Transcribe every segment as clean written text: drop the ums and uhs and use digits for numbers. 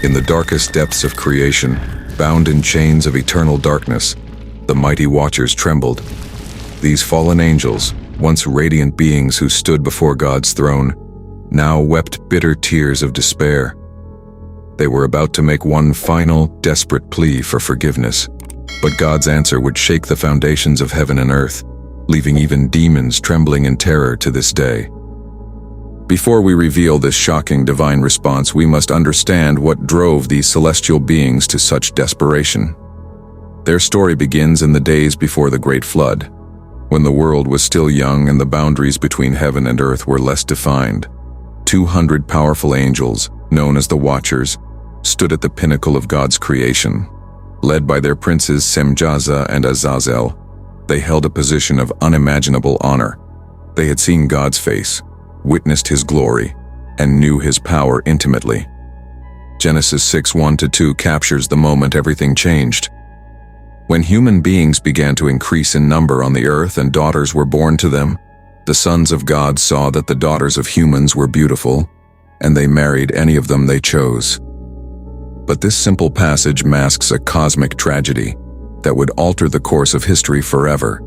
In the darkest depths of creation, bound in chains of eternal darkness, the mighty watchers trembled. These fallen angels, once radiant beings who stood before God's throne, now wept bitter tears of despair. They were about to make one final, desperate plea for forgiveness, but God's answer would shake the foundations of heaven and earth, leaving even demons trembling in terror to this day. Before we reveal this shocking divine response, we must understand what drove these celestial beings to such desperation. Their story begins in the days before the Great Flood, when the world was still young and the boundaries between heaven and earth were less defined. 200 powerful angels, known as the Watchers, stood at the pinnacle of God's creation. Led by their princes Shemihazah and Azazel, they held a position of unimaginable honor. They had seen God's face, witnessed His glory, and knew His power intimately. Genesis 6:1-2 captures the moment everything changed. When human beings began to increase in number on the earth and daughters were born to them, the sons of God saw that the daughters of humans were beautiful, and they married any of them they chose. But this simple passage masks a cosmic tragedy that would alter the course of history forever.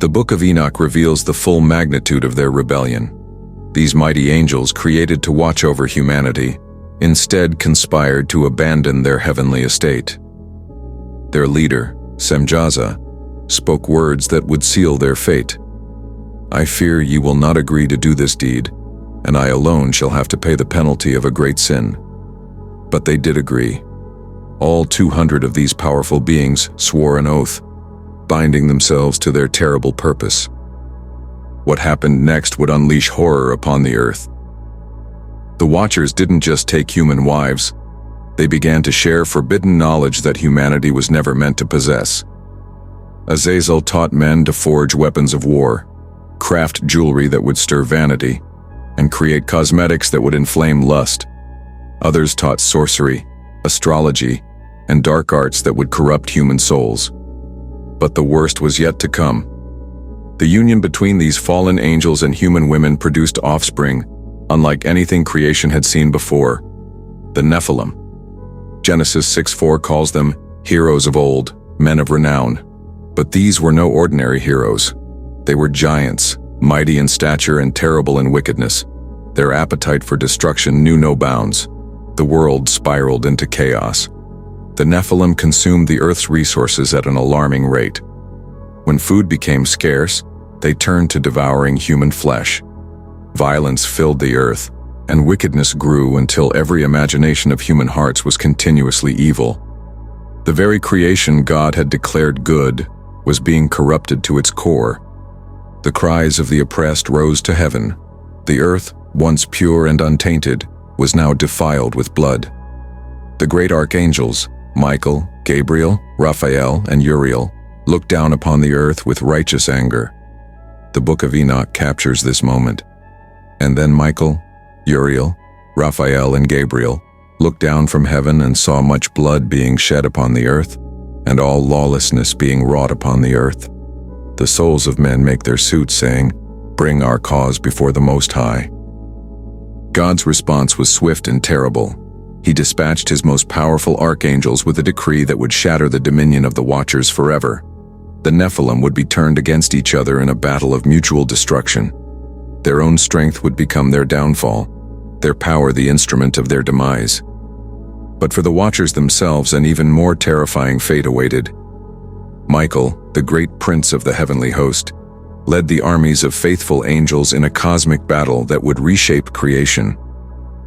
The Book of Enoch reveals the full magnitude of their rebellion. These mighty angels, created to watch over humanity, instead conspired to abandon their heavenly estate. Their leader, Shemihazah, spoke words that would seal their fate. "I fear ye will not agree to do this deed, and I alone shall have to pay the penalty of a great sin." But they did agree. All 200 of these powerful beings swore an oath, binding themselves to their terrible purpose. What happened next would unleash horror upon the earth. The Watchers didn't just take human wives. They began to share forbidden knowledge that humanity was never meant to possess. Azazel taught men to forge weapons of war, craft jewelry that would stir vanity, and create cosmetics that would inflame lust. Others taught sorcery, astrology, and dark arts that would corrupt human souls. But the worst was yet to come. The union between these fallen angels and human women produced offspring, unlike anything creation had seen before: the Nephilim. Genesis 6:4 calls them heroes of old, men of renown. But these were no ordinary heroes. They were giants, mighty in stature and terrible in wickedness. Their appetite for destruction knew no bounds. The world spiraled into chaos. The Nephilim consumed the earth's resources at an alarming rate. When food became scarce, they turned to devouring human flesh. Violence filled the earth, and wickedness grew until every imagination of human hearts was continuously evil. The very creation God had declared good was being corrupted to its core. The cries of the oppressed rose to heaven. The earth, once pure and untainted, was now defiled with blood. The great archangels, Michael, Gabriel, Raphael, and Uriel, looked down upon the earth with righteous anger. The Book of Enoch captures this moment. And then Michael, Uriel, Raphael, and Gabriel looked down from heaven and saw much blood being shed upon the earth, and all lawlessness being wrought upon the earth. The souls of men make their suit, saying, "Bring our cause before the Most High." God's response was swift and terrible. He dispatched His most powerful archangels with a decree that would shatter the dominion of the Watchers forever. The Nephilim would be turned against each other in a battle of mutual destruction. Their own strength would become their downfall, their power the instrument of their demise. But for the Watchers themselves, an even more terrifying fate awaited. Michael, the great prince of the heavenly host, led the armies of faithful angels in a cosmic battle that would reshape creation.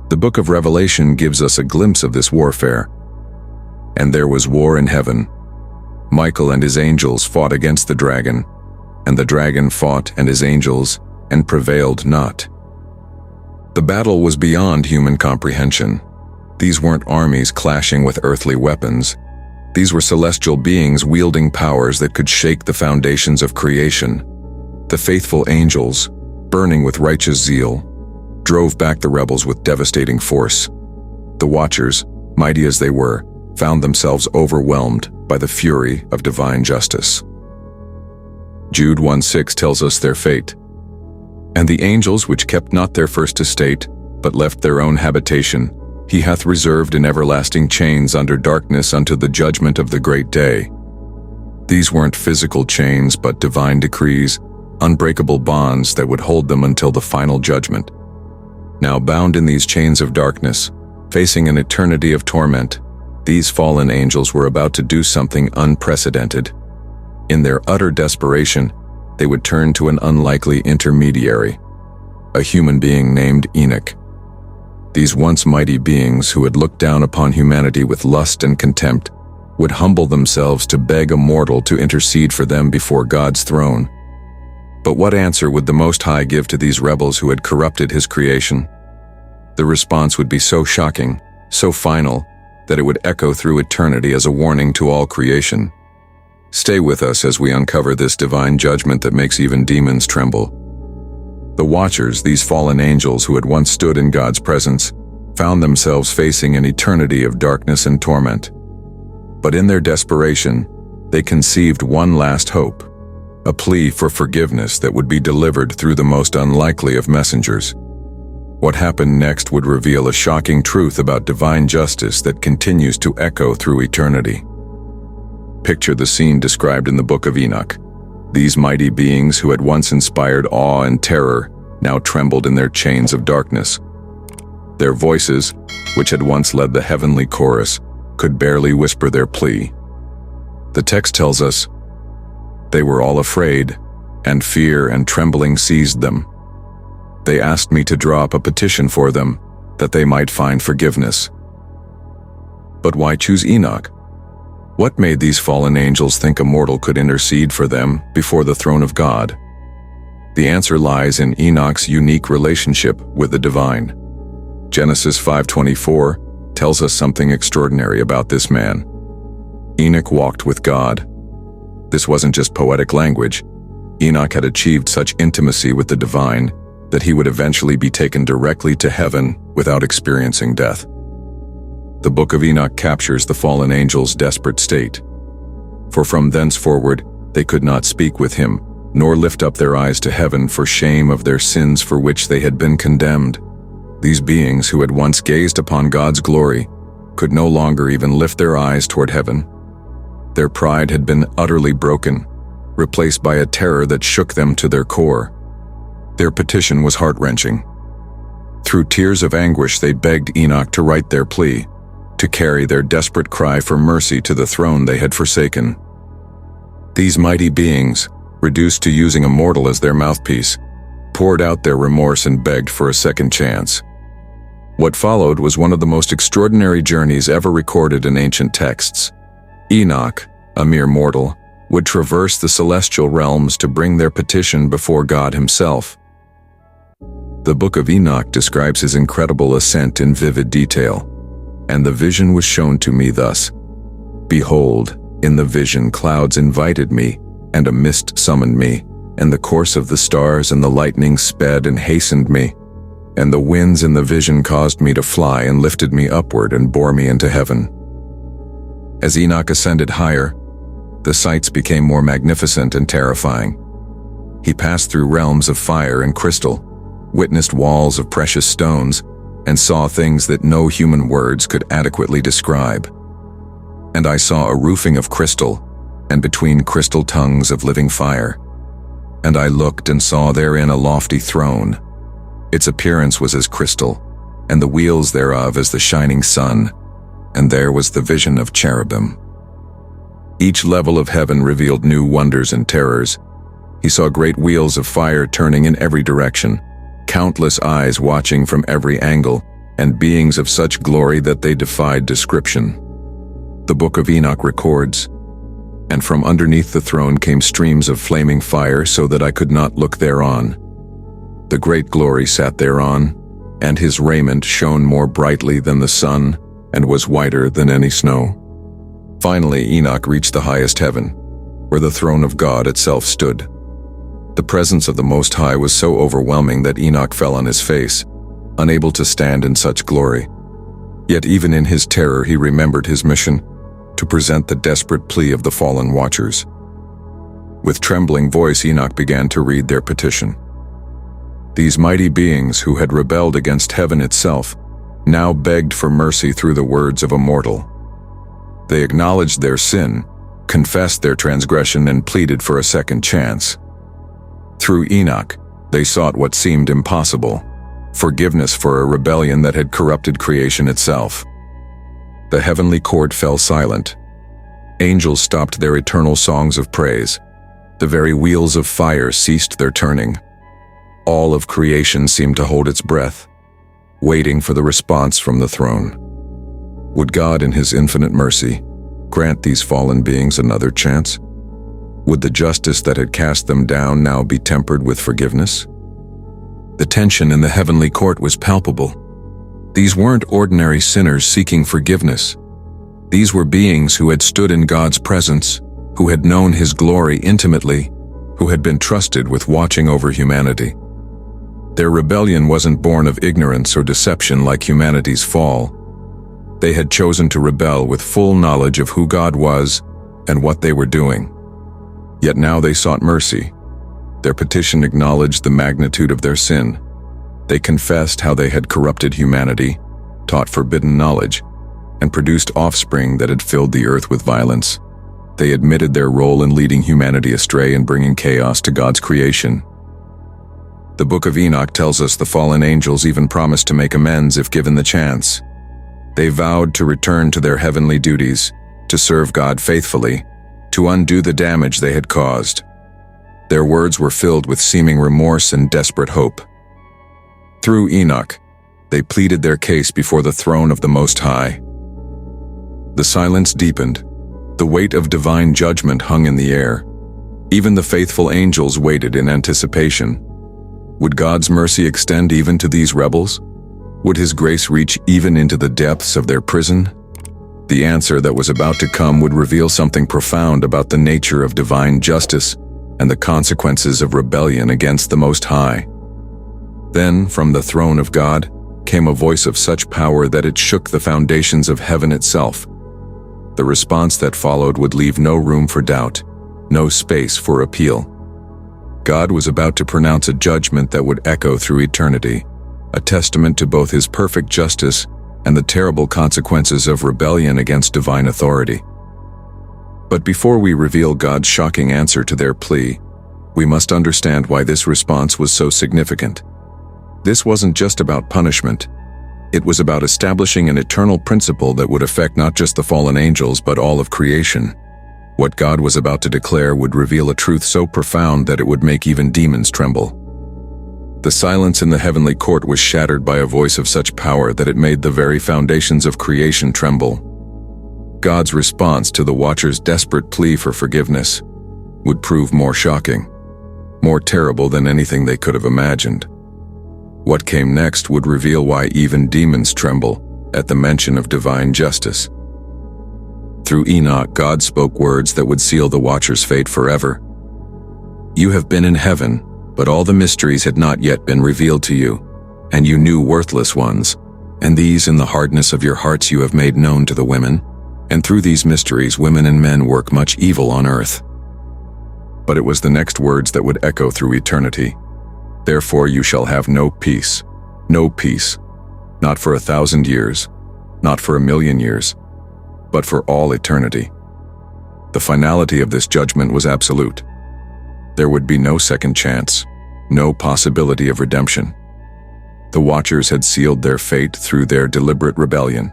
The Book of Revelation gives us a glimpse of this warfare. And there was war in heaven. Michael and his angels fought against the dragon, and the dragon fought and his angels, and prevailed not. The battle was beyond human comprehension. These weren't armies clashing with earthly weapons. These were celestial beings wielding powers that could shake the foundations of creation. The faithful angels, burning with righteous zeal, drove back the rebels with devastating force. The Watchers, mighty as they were, found themselves overwhelmed by the fury of divine justice. Jude 1:6 tells us their fate. And the angels which kept not their first estate, but left their own habitation, He he hath reserved in everlasting chains under darkness unto the judgment of the great day. These weren't physical chains, but divine decrees, unbreakable bonds that would hold them until the final judgment. Now bound in these chains of darkness, facing an eternity of torment, these fallen angels were about to do something unprecedented. In their utter desperation, they would turn to an unlikely intermediary, a human being named Enoch. These once mighty beings who had looked down upon humanity with lust and contempt would humble themselves to beg a mortal to intercede for them before God's throne. But what answer would the Most High give to these rebels who had corrupted his creation? The response would be so shocking, so final, that it would echo through eternity as a warning to all creation. Stay with us as we uncover this divine judgment that makes even demons tremble. The Watchers, these fallen angels who had once stood in God's presence, found themselves facing an eternity of darkness and torment. But in their desperation, they conceived one last hope, a plea for forgiveness that would be delivered through the most unlikely of messengers. What happened next would reveal a shocking truth about divine justice that continues to echo through eternity. Picture the scene described in the Book of Enoch. These mighty beings who had once inspired awe and terror now trembled in their chains of darkness. Their voices, which had once led the heavenly chorus, could barely whisper their plea. The text tells us, "They were all afraid, and fear and trembling seized them. They asked me to draw up a petition for them, that they might find forgiveness." But why choose Enoch? What made these fallen angels think a mortal could intercede for them before the throne of God? The answer lies in Enoch's unique relationship with the divine. Genesis 5:24 tells us something extraordinary about this man. Enoch walked with God. This wasn't just poetic language. Enoch had achieved such intimacy with the divine that he would eventually be taken directly to heaven without experiencing death. The Book of Enoch captures the fallen angels' desperate state. For from thenceforward they could not speak with him, nor lift up their eyes to heaven for shame of their sins for which they had been condemned. These beings who had once gazed upon God's glory could no longer even lift their eyes toward heaven. Their pride had been utterly broken, replaced by a terror that shook them to their core. Their petition was heart-wrenching. Through tears of anguish they begged Enoch to write their plea, to carry their desperate cry for mercy to the throne they had forsaken. These mighty beings, reduced to using a mortal as their mouthpiece, poured out their remorse and begged for a second chance. What followed was one of the most extraordinary journeys ever recorded in ancient texts. Enoch, a mere mortal, would traverse the celestial realms to bring their petition before God himself. The Book of Enoch describes his incredible ascent in vivid detail. "And the vision was shown to me thus. Behold, in the vision clouds invited me, and a mist summoned me, and the course of the stars and the lightning sped and hastened me, and the winds in the vision caused me to fly and lifted me upward and bore me into heaven." As Enoch ascended higher, the sights became more magnificent and terrifying. He passed through realms of fire and crystal, witnessed walls of precious stones, and saw things that no human words could adequately describe. "And I saw a roofing of crystal, and between crystal tongues of living fire. And I looked and saw therein a lofty throne. Its appearance was as crystal, and the wheels thereof as the shining sun, and there was the vision of cherubim." Each level of heaven revealed new wonders and terrors. He saw great wheels of fire turning in every direction, countless eyes watching from every angle, and beings of such glory that they defied description. The Book of Enoch records, "And from underneath the throne came streams of flaming fire, so that I could not look thereon. The great glory sat thereon, and his raiment shone more brightly than the sun, and was whiter than any snow." Finally, Enoch reached the highest heaven, where the throne of God itself stood. The presence of the Most High was so overwhelming that Enoch fell on his face, unable to stand in such glory. Yet even in his terror he remembered his mission, to present the desperate plea of the fallen Watchers. With trembling voice Enoch began to read their petition. These mighty beings who had rebelled against heaven itself now begged for mercy through the words of a mortal. They acknowledged their sin, confessed their transgression, and pleaded for a second chance. Through Enoch, they sought what seemed impossible: forgiveness for a rebellion that had corrupted creation itself. The heavenly court fell silent. Angels stopped their eternal songs of praise. The very wheels of fire ceased their turning. All of creation seemed to hold its breath, waiting for the response from the throne. Would God, in His infinite mercy, grant these fallen beings another chance? Would the justice that had cast them down now be tempered with forgiveness? The tension in the heavenly court was palpable. These weren't ordinary sinners seeking forgiveness. These were beings who had stood in God's presence, who had known His glory intimately, who had been trusted with watching over humanity. Their rebellion wasn't born of ignorance or deception like humanity's fall. They had chosen to rebel with full knowledge of who God was and what they were doing. Yet now they sought mercy. Their petition acknowledged the magnitude of their sin. They confessed how they had corrupted humanity, taught forbidden knowledge, and produced offspring that had filled the earth with violence. They admitted their role in leading humanity astray and bringing chaos to God's creation. The Book of Enoch tells us the fallen angels even promised to make amends if given the chance. They vowed to return to their heavenly duties, to serve God faithfully, to undo the damage they had caused. Their words were filled with seeming remorse and desperate hope. Through Enoch, they pleaded their case before the throne of the Most High. The silence deepened. The weight of divine judgment hung in the air. Even the faithful angels waited in anticipation. Would God's mercy extend even to these rebels? Would His grace reach even into the depths of their prison? The answer that was about to come would reveal something profound about the nature of divine justice and the consequences of rebellion against the Most High. Then, from the throne of God, came a voice of such power that it shook the foundations of heaven itself. The response that followed would leave no room for doubt, no space for appeal. God was about to pronounce a judgment that would echo through eternity, a testament to both His perfect justice and the terrible consequences of rebellion against divine authority. But before we reveal God's shocking answer to their plea, we must understand why this response was so significant. This wasn't just about punishment. It was about establishing an eternal principle that would affect not just the fallen angels but all of creation. What God was about to declare would reveal a truth so profound that it would make even demons tremble. The silence in the heavenly court was shattered by a voice of such power that it made the very foundations of creation tremble. God's response to the Watchers' desperate plea for forgiveness would prove more shocking, more terrible than anything they could have imagined. What came next would reveal why even demons tremble at the mention of divine justice. Through Enoch, God spoke words that would seal the Watchers' fate forever. You have been in heaven, but all the mysteries had not yet been revealed to you, and you knew worthless ones, and these in the hardness of your hearts you have made known to the women, and through these mysteries women and men work much evil on earth. But it was the next words that would echo through eternity. Therefore you shall have no peace, not for 1,000 years, not for 1,000,000 years, but for all eternity. The finality of this judgment was absolute. There would be no second chance, no possibility of redemption. The Watchers had sealed their fate through their deliberate rebellion.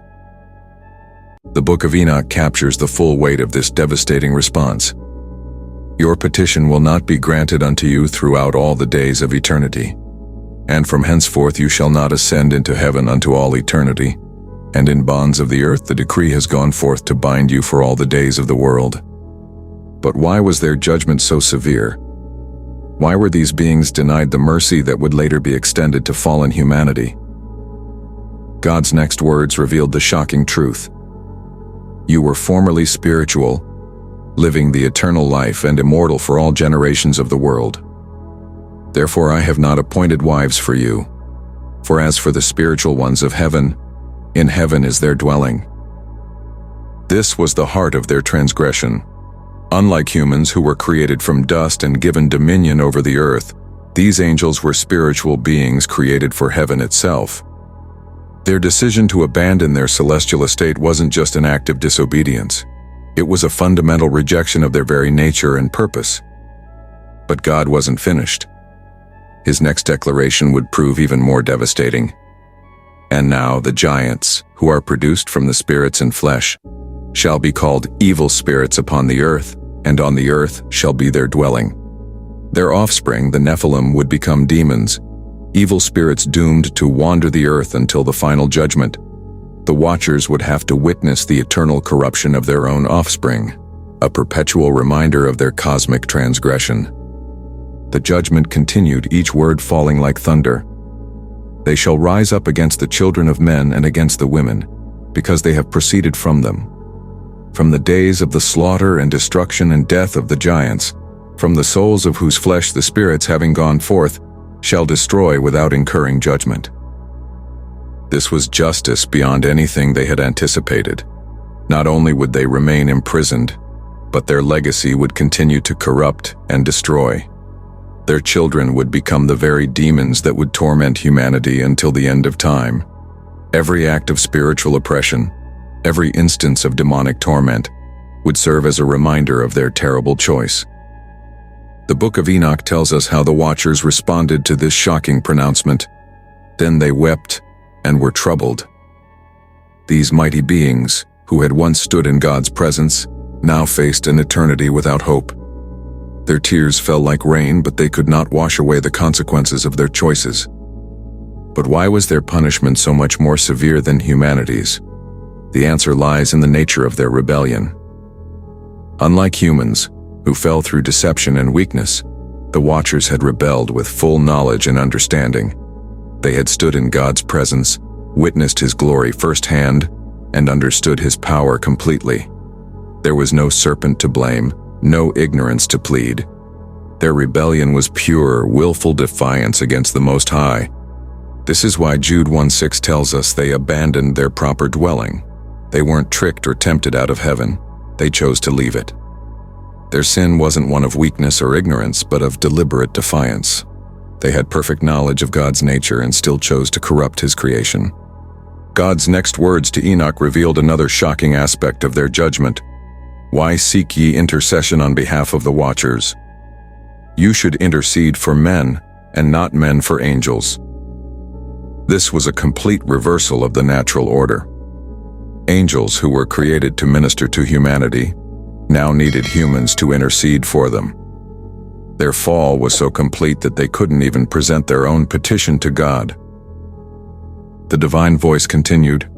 The Book of Enoch captures the full weight of this devastating response. Your petition will not be granted unto you throughout all the days of eternity, and from henceforth you shall not ascend into heaven unto all eternity, and in bonds of the earth the decree has gone forth to bind you for all the days of the world. But why was their judgment so severe? Why were these beings denied the mercy that would later be extended to fallen humanity? God's next words revealed the shocking truth. You were formerly spiritual, living the eternal life and immortal for all generations of the world. Therefore I have not appointed wives for you, for as for the spiritual ones of heaven, in heaven is their dwelling. This was the heart of their transgression. Unlike humans who were created from dust and given dominion over the earth, these angels were spiritual beings created for heaven itself. Their decision to abandon their celestial estate wasn't just an act of disobedience. It was a fundamental rejection of their very nature and purpose. But God wasn't finished. His next declaration would prove even more devastating. And now the giants, who are produced from the spirits and flesh, shall be called evil spirits upon the earth, and on the earth shall be their dwelling. Their offspring, the Nephilim, would become demons, evil spirits doomed to wander the earth until the final judgment. The Watchers would have to witness the eternal corruption of their own offspring, a perpetual reminder of their cosmic transgression. The judgment continued, each word falling like thunder. They shall rise up against the children of men and against the women, because they have proceeded from them. From the days of the slaughter and destruction and death of the giants, from the souls of whose flesh the spirits, having gone forth, shall destroy without incurring judgment. This was justice beyond anything they had anticipated. Not only would they remain imprisoned, but their legacy would continue to corrupt and destroy. Their children would become the very demons that would torment humanity until the end of time. Every act of spiritual oppression, every instance of demonic torment, would serve as a reminder of their terrible choice. The Book of Enoch tells us how the Watchers responded to this shocking pronouncement. Then they wept and were troubled. These mighty beings, who had once stood in God's presence, now faced an eternity without hope. Their tears fell like rain, but they could not wash away the consequences of their choices. But why was their punishment so much more severe than humanity's? The answer lies in the nature of their rebellion. Unlike humans, who fell through deception and weakness, the Watchers had rebelled with full knowledge and understanding. They had stood in God's presence, witnessed His glory firsthand, and understood His power completely. There was no serpent to blame, no ignorance to plead. Their rebellion was pure, willful defiance against the Most High. This is why Jude 1:6 tells us they abandoned their proper dwelling. They weren't tricked or tempted out of heaven. They chose to leave it. Their sin wasn't one of weakness or ignorance, but of deliberate defiance. They had perfect knowledge of God's nature and still chose to corrupt His creation. God's next words to Enoch revealed another shocking aspect of their judgment. Why seek ye intercession on behalf of the Watchers? You should intercede for men, and not men for angels. This was a complete reversal of the natural order. Angels, who were created to minister to humanity, now needed humans to intercede for them. Their fall was so complete that they couldn't even present their own petition to God. The divine voice continued,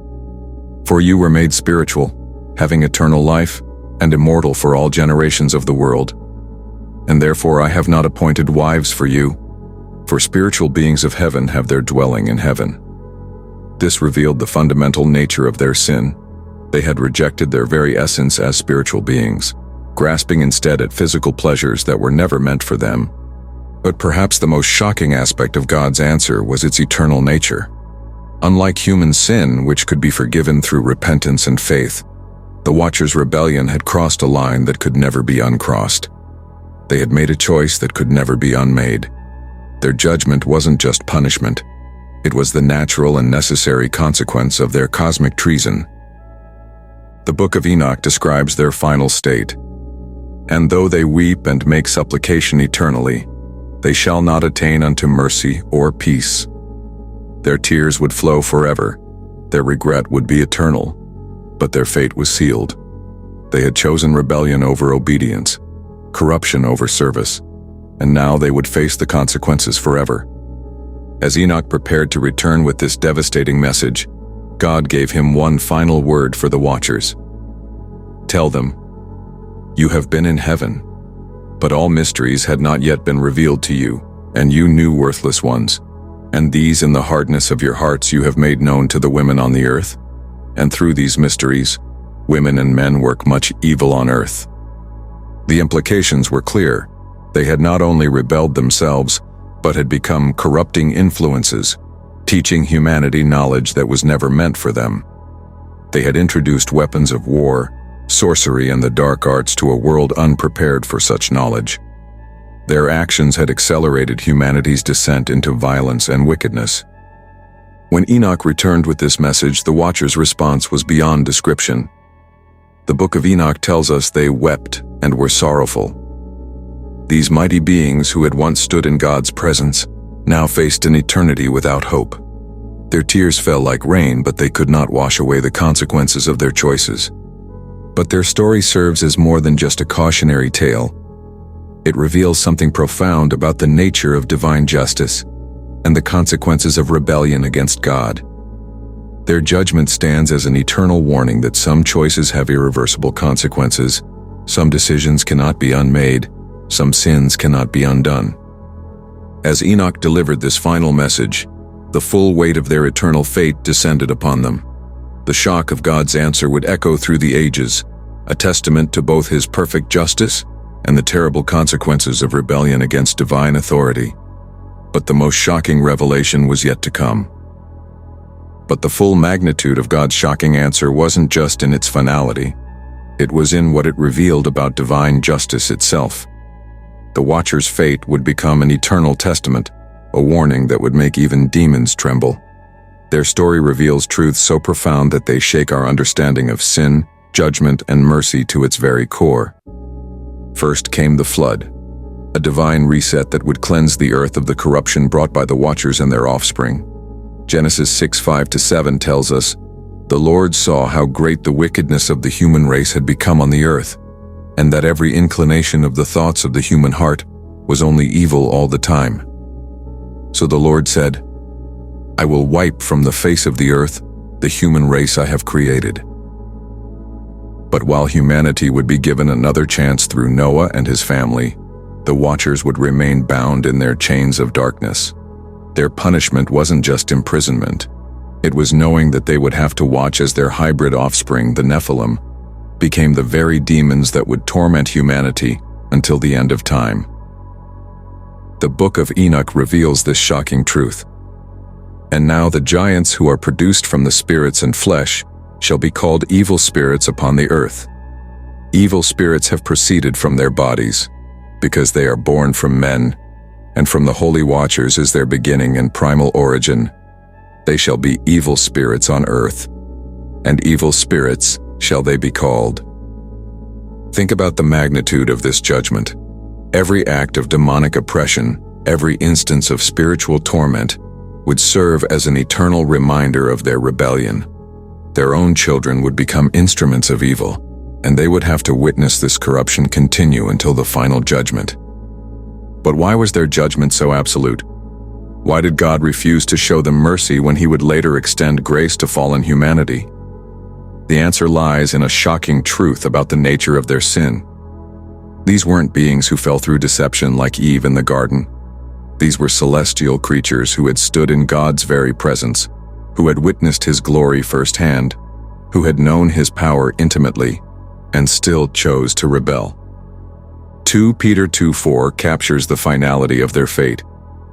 "For you were made spiritual, having eternal life, and immortal for all generations of the world. And therefore I have not appointed wives for you, for spiritual beings of heaven have their dwelling in heaven." This revealed the fundamental nature of their sin. They had rejected their very essence as spiritual beings, grasping instead at physical pleasures that were never meant for them. But perhaps the most shocking aspect of God's answer was its eternal nature. Unlike human sin, which could be forgiven through repentance and faith, the Watchers' rebellion had crossed a line that could never be uncrossed. They had made a choice that could never be unmade. Their judgment wasn't just punishment. It was the natural and necessary consequence of their cosmic treason. The Book of Enoch describes their final state. "And though they weep and make supplication eternally, they shall not attain unto mercy or peace. Their tears would flow forever, their regret would be eternal, but their fate was sealed. They had chosen rebellion over obedience, corruption over service, and now they would face the consequences forever." As Enoch prepared to return with this devastating message, God gave him one final word for the Watchers. "Tell them, you have been in heaven, but all mysteries had not yet been revealed to you, and you knew worthless ones. And these in the hardness of your hearts you have made known to the women on the earth. And through these mysteries, women and men work much evil on earth." The implications were clear. They had not only rebelled themselves, but had become corrupting influences, teaching humanity knowledge that was never meant for them. They had introduced weapons of war, sorcery, and the dark arts to a world unprepared for such knowledge. Their actions had accelerated humanity's descent into violence and wickedness. When Enoch returned with this message, the watchers' response was beyond description. The Book of Enoch tells us they wept and were sorrowful. These mighty beings who had once stood in God's presence now faced an eternity without hope. Their tears fell like rain, but they could not wash away the consequences of their choices. But their story serves as more than just a cautionary tale. It reveals something profound about the nature of divine justice and the consequences of rebellion against God. Their judgment stands as an eternal warning that some choices have irreversible consequences, some decisions cannot be unmade, some sins cannot be undone. As Enoch delivered this final message, the full weight of their eternal fate descended upon them. The shock of God's answer would echo through the ages, a testament to both His perfect justice and the terrible consequences of rebellion against divine authority. But the most shocking revelation was yet to come. But the full magnitude of God's shocking answer wasn't just in its finality. It was in what it revealed about divine justice itself. The Watcher's fate would become an eternal testament, a warning that would make even demons tremble. Their story reveals truths so profound that they shake our understanding of sin, judgment, and mercy to its very core. First came the flood, a divine reset that would cleanse the earth of the corruption brought by the Watchers and their offspring. Genesis 6:5-7 tells us, "The Lord saw how great the wickedness of the human race had become on the earth, and that every inclination of the thoughts of the human heart was only evil all the time. So the Lord said, I will wipe from the face of the earth the human race I have created." But while humanity would be given another chance through Noah and his family, the Watchers would remain bound in their chains of darkness. Their punishment wasn't just imprisonment. It was knowing that they would have to watch as their hybrid offspring, the Nephilim, became the very demons that would torment humanity until the end of time. The Book of Enoch reveals this shocking truth. And now the giants who are produced from the spirits and flesh shall be called evil spirits upon the earth. Evil spirits have proceeded from their bodies, because they are born from men, and from the holy Watchers is their beginning and primal origin. They shall be evil spirits on earth, and evil spirits shall they be called. Think about the magnitude of this judgment. Every act of demonic oppression, every instance of spiritual torment, would serve as an eternal reminder of their rebellion. Their own children would become instruments of evil, and they would have to witness this corruption continue until the final judgment. But why was their judgment so absolute? Why did God refuse to show them mercy when He would later extend grace to fallen humanity? The answer lies in a shocking truth about the nature of their sin. These weren't beings who fell through deception like Eve in the garden. These were celestial creatures who had stood in God's very presence, who had witnessed His glory firsthand, who had known His power intimately, and still chose to rebel. 2 Peter 2:4 captures the finality of their fate.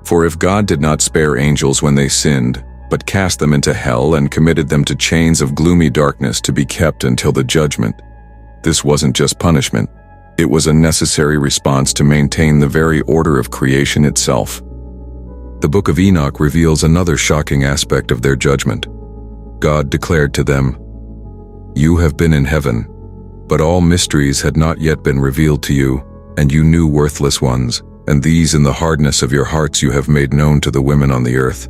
For if God did not spare angels when they sinned, but cast them into hell and committed them to chains of gloomy darkness to be kept until the judgment, this wasn't just punishment. It was a necessary response to maintain the very order of creation itself. The Book of Enoch reveals another shocking aspect of their judgment. God declared to them, "You have been in heaven, but all mysteries had not yet been revealed to you, and you knew worthless ones, and these in the hardness of your hearts you have made known to the women on the earth."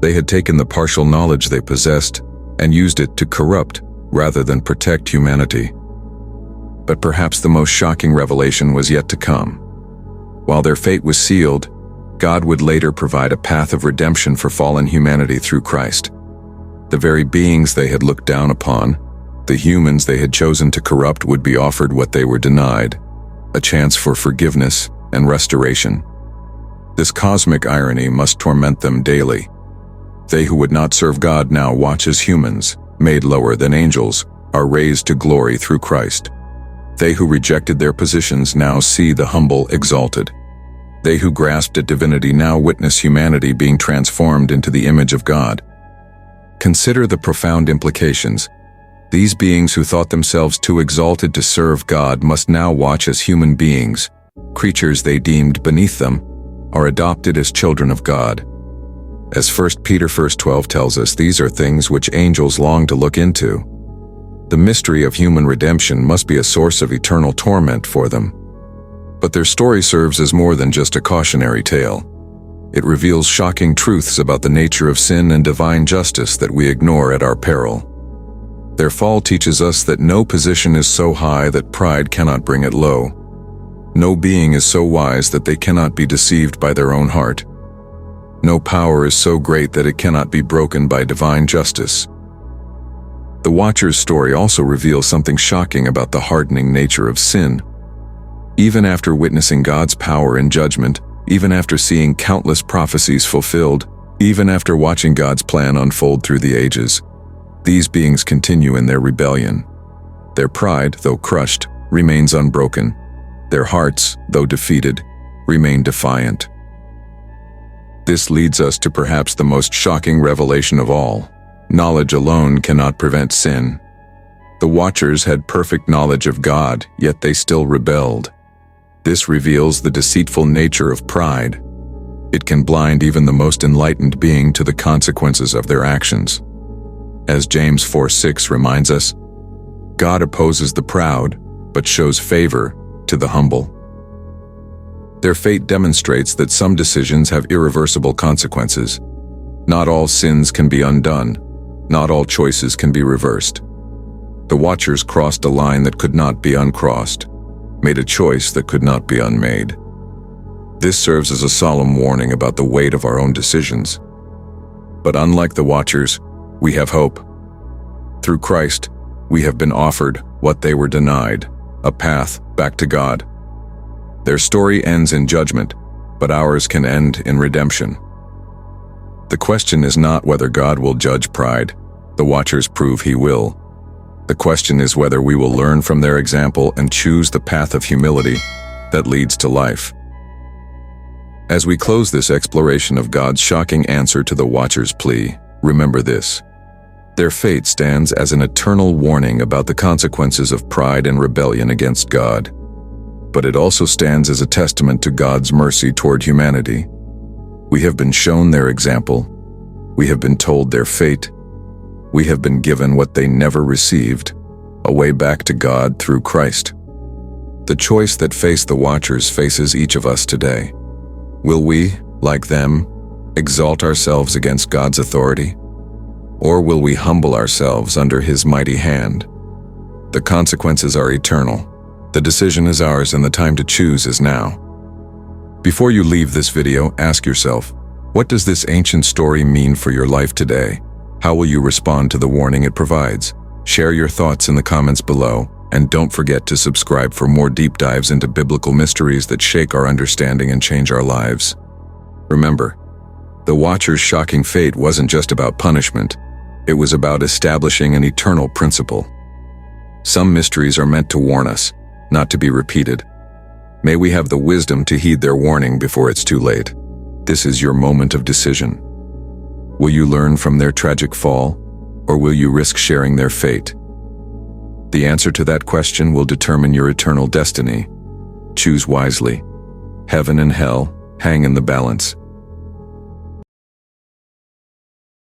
They had taken the partial knowledge they possessed and used it to corrupt rather than protect humanity. But perhaps the most shocking revelation was yet to come. While their fate was sealed, God would later provide a path of redemption for fallen humanity through Christ. The very beings they had looked down upon, the humans they had chosen to corrupt, would be offered what they were denied, a chance for forgiveness and restoration. This cosmic irony must torment them daily. They who would not serve God now watch as humans, made lower than angels, are raised to glory through Christ. They who rejected their positions now see the humble exalted. They who grasped at divinity now witness humanity being transformed into the image of God. Consider the profound implications. These beings who thought themselves too exalted to serve God must now watch as human beings, creatures they deemed beneath them, are adopted as children of God. As 1 Peter 1:12 tells us, these are things which angels long to look into. The mystery of human redemption must be a source of eternal torment for them. But their story serves as more than just a cautionary tale. It reveals shocking truths about the nature of sin and divine justice that we ignore at our peril. Their fall teaches us that no position is so high that pride cannot bring it low. No being is so wise that they cannot be deceived by their own heart. No power is so great that it cannot be broken by divine justice. The Watcher's story also reveals something shocking about the hardening nature of sin. Even after witnessing God's power in judgment, even after seeing countless prophecies fulfilled, even after watching God's plan unfold through the ages, these beings continue in their rebellion. Their pride, though crushed, remains unbroken. Their hearts, though defeated, remain defiant. This leads us to perhaps the most shocking revelation of all. Knowledge alone cannot prevent sin. The Watchers had perfect knowledge of God, yet they still rebelled. This reveals the deceitful nature of pride. It can blind even the most enlightened being to the consequences of their actions. As James 4:6 reminds us, God opposes the proud, but shows favor to the humble. Their fate demonstrates that some decisions have irreversible consequences. Not all sins can be undone. Not all choices can be reversed. The Watchers crossed a line that could not be uncrossed, made a choice that could not be unmade. This serves as a solemn warning about the weight of our own decisions. But unlike the Watchers, we have hope. Through Christ, we have been offered what they were denied, a path back to God. Their story ends in judgment, but ours can end in redemption. The question is not whether God will judge pride. The Watchers prove He will. The question is whether we will learn from their example and choose the path of humility that leads to life. As we close this exploration of God's shocking answer to the Watcher's plea, remember this. Their fate stands as an eternal warning about the consequences of pride and rebellion against God. But it also stands as a testament to God's mercy toward humanity. We have been shown their example. We have been told their fate. We have been given what they never received, a way back to God through Christ. The choice that faced the Watchers faces each of us today. Will we, like them, exalt ourselves against God's authority? Or will we humble ourselves under His mighty hand? The consequences are eternal. The decision is ours and the time to choose is now. Before you leave this video, ask yourself, what does this ancient story mean for your life today? How will you respond to the warning it provides? Share your thoughts in the comments below, and don't forget to subscribe for more deep dives into biblical mysteries that shake our understanding and change our lives. Remember, the Watcher's shocking fate wasn't just about punishment. It was about establishing an eternal principle. Some mysteries are meant to warn us, not to be repeated. May we have the wisdom to heed their warning before it's too late. This is your moment of decision. Will you learn from their tragic fall, or will you risk sharing their fate? The answer to that question will determine your eternal destiny. Choose wisely. Heaven and hell hang in the balance.